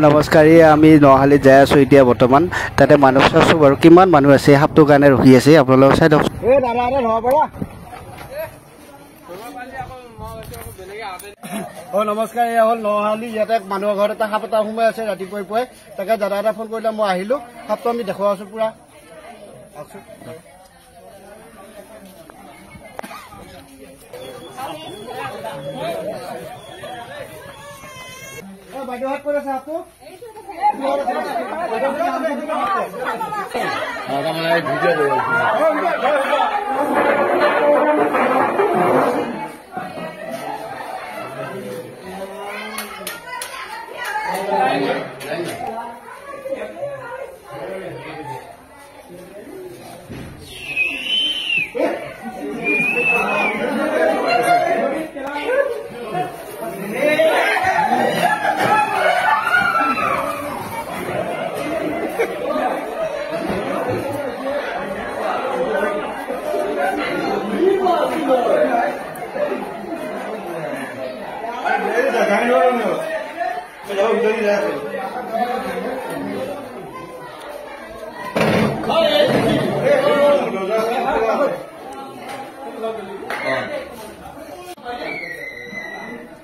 নমস্কাৰ আমি নহালি যাই আছো এতিয়া বৰ্তমান তাতে মানুহ চাইছো বাৰু কিমান মানুহ আছে হাপটোৰ কাৰণে ৰখি আছে আপোনালোক চাই দিয়ক নমস্কাৰ এয়া হ'ল নহালি ইয়াতে মানুহৰ ঘৰত এটা সাপ এটা সোমাই আছে ৰাতিপুৱাই তাকে দাদা এটা ফোন কৰিলে মই আহিলো সাপটো আমি দেখুৱাই আছো পুৰা বাইদেউ হাত করে সাপটো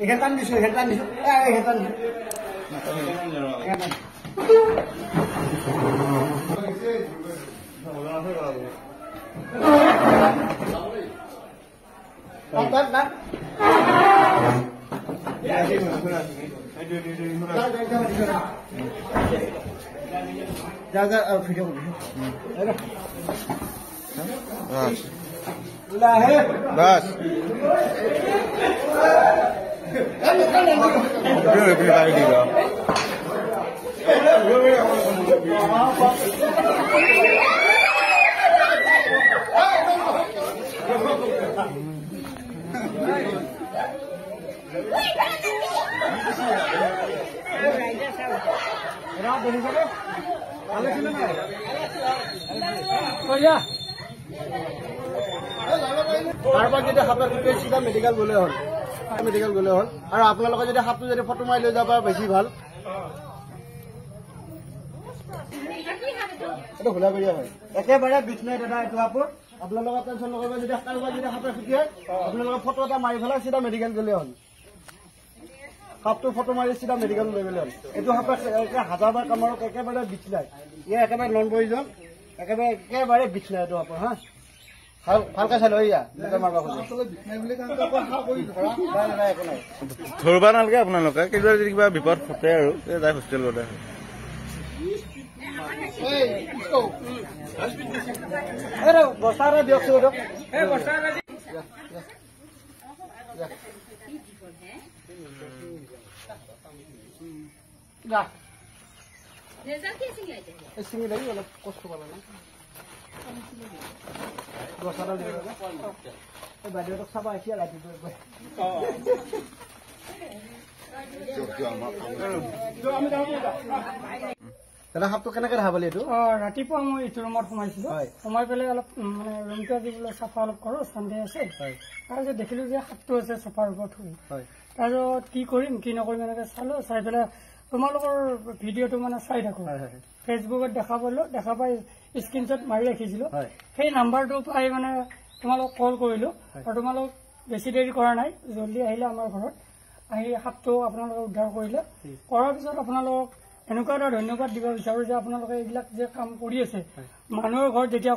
Hetan disu. Jaga video bas medical গলে হল আর আপনার যদি হাতটো যদি ফটো মারি লৈ যাব বেশি ভাল খোলা কৰি হয় একেবাৰে বিছনাই দাদা এইটো আপৰ আপোনালোকৰ টেনচন নকৰিব যদি কাৰোবাৰ যদি হাতে ফুটিয়ে আপোনালোকৰ ফটো এটা মাৰি পেলাই চিধা মেডিকেল গলে হল হাতটো ফটো মাৰি চিধা মেডিকেল লৈ গলে হল এইটো হাতে হাজাৰবাৰ কামৰক একেবাৰে বিছনাই ইয়া একেবাৰে নন প্ৰয়োজন একেবাৰে বিছনাই এইটো আপৰ হা ভালকে চাই লৈ ধৰবা নালাগে আপোনালোকে কিবা যদি কিবা বিপদ ঘটে আৰু যাই হোষ্টেল গলে বস্তাৰে দিয়কচোন চিঙি লাগি অলপ কষ্ট পালা না বাইদেউক চাব আহিছে ৰাতিপুৱা দাদা সাপটো কেনেকে দেখা পালি এইটো ৰাতিপুৱা মই এইটো ৰুমত সোমাইছিলো সোমাই পেলাই অলপ মানে ৰুমটো আজি বোলে চাফা অলপ কৰো চানডে আছে তাৰপিছত দেখিলো যে সাপটো আছে চফাৰ ওপৰত শুই তাৰপিছত কি কৰিম কি নকৰিম এনেকে চালো চাই পেলাই তোমালোকৰ ভিডিঅ'টো মানে চাই থাকো ফেচবুকত দেখা পাই স্ক্ৰীনশ্বট মাৰি ৰাখিছিলো সেই নাম্বাৰটো পাই মানে তোমালোক কল কৰিলো আৰু তোমালোক বেছি দেৰি কৰা নাই জলদি আহিলে আমাৰ ঘৰত আহি সাপটো আপোনালোকে উদ্ধাৰ কৰিলে কৰাৰ পিছত আপোনালোক এনেকুৱা এটা ধন্যবাদ দিব বিচাৰো যে আপোনালোকে এইবিলাক যে কাম কৰি আছে মানুহৰ ঘৰত যেতিয়া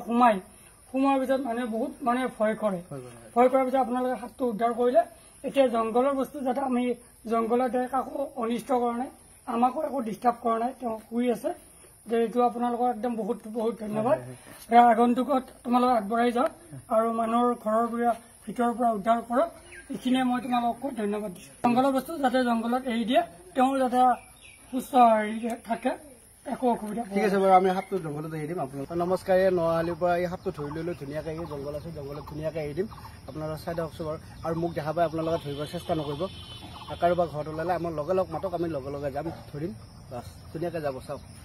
সোমোৱাৰ পিছত মানুহে বহুত মানে ভয় কৰাৰ পিছত আপোনালোকে সাপটো উদ্ধাৰ কৰিলে এতিয়া জংঘলৰ বস্তু যাতে আমি জংঘলত কাকো অনিষ্ট কৰা নাই আমাকো একো ডিষ্টাৰ্ব কৰা নাই তেওঁ শুই আছে যে এইটো আপোনালোকৰ একদম বহুত বহুত ধন্যবাদ আগন্তুকত তোমালোক আগবঢ়াই যাওক আৰু মানুহৰ ঘৰৰ ভিতৰৰ পৰা উদ্ধাৰ কৰক এইখিনিয়ে মই তোমালোকক ধন্যবাদ দিছো জংঘলৰ বস্তু যাতে জংঘলত এৰি দিয়ে তেওঁ যাতে সুস্থ থাকে একো অসুবিধা ঠিক আছে বাৰু আমি সাপটো জংঘলত এৰি দিম আপোনালোক নমস্কাৰ নহালিৰ পৰা এই সাপটো ধৰি লৈ ধুনীয়াকৈ এই জংঘল আছে জংঘলত ধুনীয়াকৈ এৰি দিম আপোনালোকে চাই দিয়কচোন বাৰু আৰু মোক দেখা পাই আপোনালোকে ধৰিব চেষ্টা নকৰিব কাৰোবাৰ ঘৰত ওলালে আমাৰ লগে মাতক আমি লগে যাম ধৰিম বাছ ধুনীয়াকৈ যাব চাওক